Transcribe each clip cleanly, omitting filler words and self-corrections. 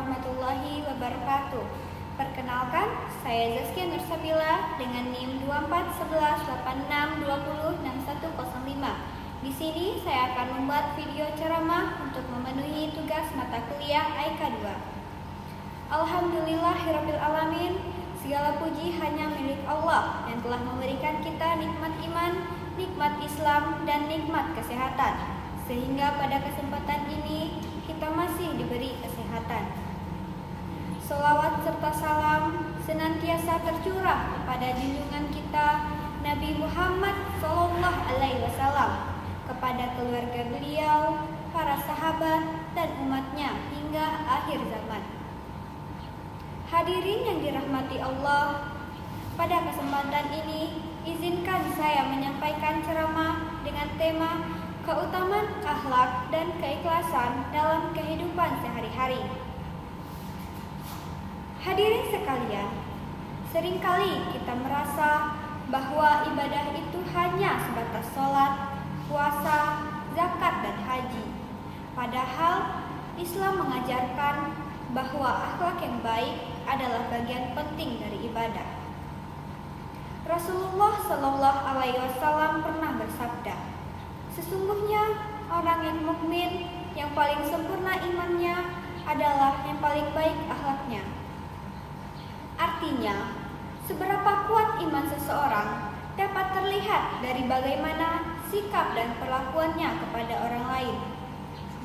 warahmatullahi wabarakatuh. Perkenalkan, saya Zaskia Nursabila dengan NIM 241186206105. Di sini saya akan membuat video ceramah untuk memenuhi tugas mata kuliah AIK 2. Alhamdulillahirabbil alamin. Segala puji hanya milik Allah yang telah memberikan kita nikmat iman, nikmat Islam, dan nikmat kesehatan. Sehingga pada kesempatan ini kita masih diberi kesehatan. Sholawat serta salam senantiasa tercurah kepada junjungan kita Nabi Muhammad SAW, kepada keluarga beliau, para sahabat, dan umatnya hingga akhir zaman. Hadirin yang dirahmati Allah, pada kesempatan ini izinkan saya menyampaikan ceramah dengan tema keutamaan akhlak dan keikhlasan dalam kehidupan sehari-hari. Hadirin sekalian, seringkali kita merasa bahwa ibadah itu hanya sebatas sholat, puasa, zakat, dan haji. Padahal Islam mengajarkan bahwa akhlak yang baik adalah bagian penting dari ibadah. Rasulullah SAW pernah bersabda, "Sesungguhnya orang yang mukmin yang paling sempurna imannya adalah yang paling baik akhlaknya." Artinya, seberapa kuat iman seseorang dapat terlihat dari bagaimana sikap dan perlakuannya kepada orang lain.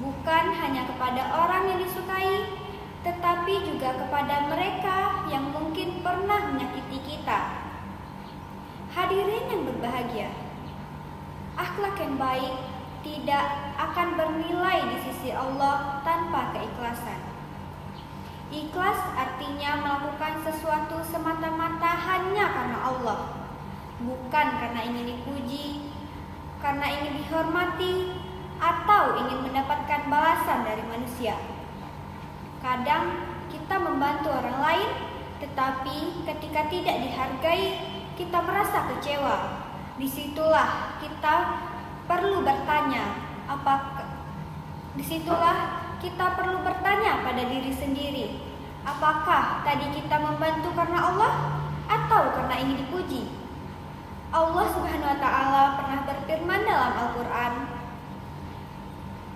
Bukan hanya kepada orang yang disukai, tetapi juga kepada mereka yang mungkin pernah menyakiti kita. Hadirin yang berbahagia, akhlak yang baik tidak akan bernilai di sisi Allah tanpa keikhlasan. Ikhlas artinya melakukan sesuatu semata-mata hanya karena Allah, bukan karena ingin dipuji, karena ingin dihormati, atau ingin mendapatkan balasan dari manusia. Kadang kita membantu orang lain, tetapi ketika tidak dihargai, kita merasa kecewa. Disitulah kita perlu bertanya, pada diri sendiri, apakah tadi kita membantu karena Allah atau karena ingin dipuji? Allah Subhanahu wa Ta'ala pernah berfirman dalam Al-Quran,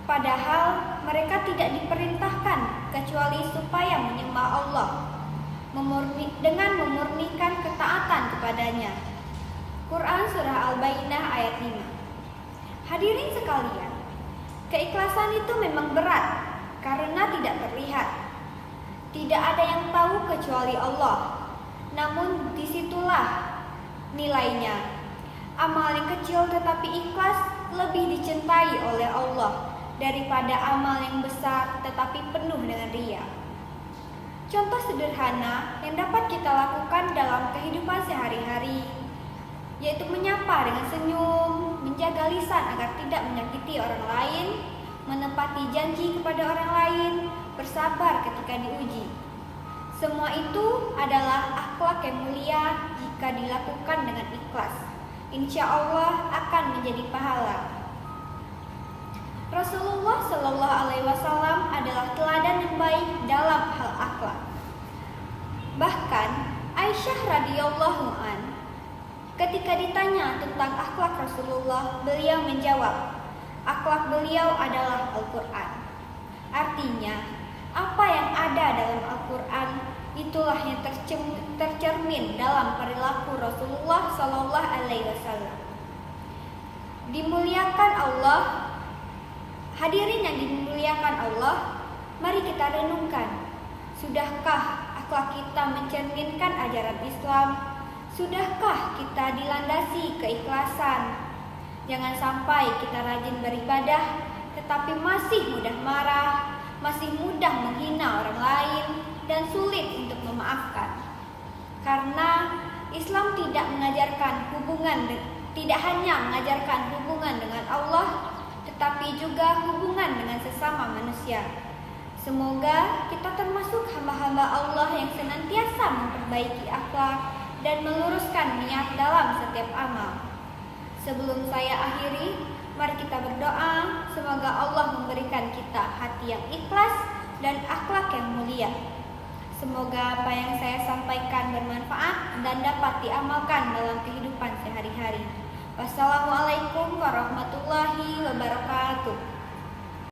padahal mereka tidak diperintahkan kecuali supaya menyembah Allah dengan memurnikan ketaatan kepadanya. Quran Surah Al-Baqarah ayat 5. Hadirin sekalian, keikhlasan itu memang berat karena tidak terlihat. Tidak ada yang tahu kecuali Allah. Namun disitulah nilainya. Amal yang kecil tetapi ikhlas lebih dicintai oleh Allah daripada amal yang besar tetapi penuh dengan riya. Contoh sederhana yang dapat kita lakukan dalam kehidupan sehari-hari yaitu menyapa dengan senyum, menjaga lisan agar tidak menyakiti orang lain, menepati janji kepada orang lain, bersabar ketika diuji. Semua itu adalah akhlak yang mulia jika dilakukan dengan ikhlas. Insya Allah akan menjadi pahala. Rasulullah SAW adalah teladan yang baik dalam hal akhlak. Bahkan Aisyah radhiyallahu an, ketika ditanya tentang akhlak Rasulullah, beliau menjawab, akhlak beliau adalah Al-Quran. Artinya, apa yang ada dalam Al-Quran itulah yang tercermin dalam perilaku Rasulullah SAW. Dimuliakan Allah. Hadirin yang dimuliakan Allah, mari kita renungkan. Sudahkah akhlak kita mencerminkan ajaran Islam? Sudahkah kita dilandasi keikhlasan? Jangan sampai kita rajin beribadah, tetapi masih mudah marah, masih mudah menghina orang lain, dan sulit untuk memaafkan. Karena Islam tidak hanya mengajarkan hubungan dengan Allah, tetapi juga hubungan dengan sesama manusia. Semoga kita termasuk hamba-hamba Allah yang senantiasa memperbaiki akhlak dan meluruskan niat dalam setiap amal. Sebelum saya akhiri, mari kita berdoa, semoga Allah memberikan kita hati yang ikhlas dan akhlak yang mulia. Semoga apa yang saya sampaikan bermanfaat dan dapat diamalkan dalam kehidupan sehari-hari. Wassalamualaikum warahmatullahi wabarakatuh.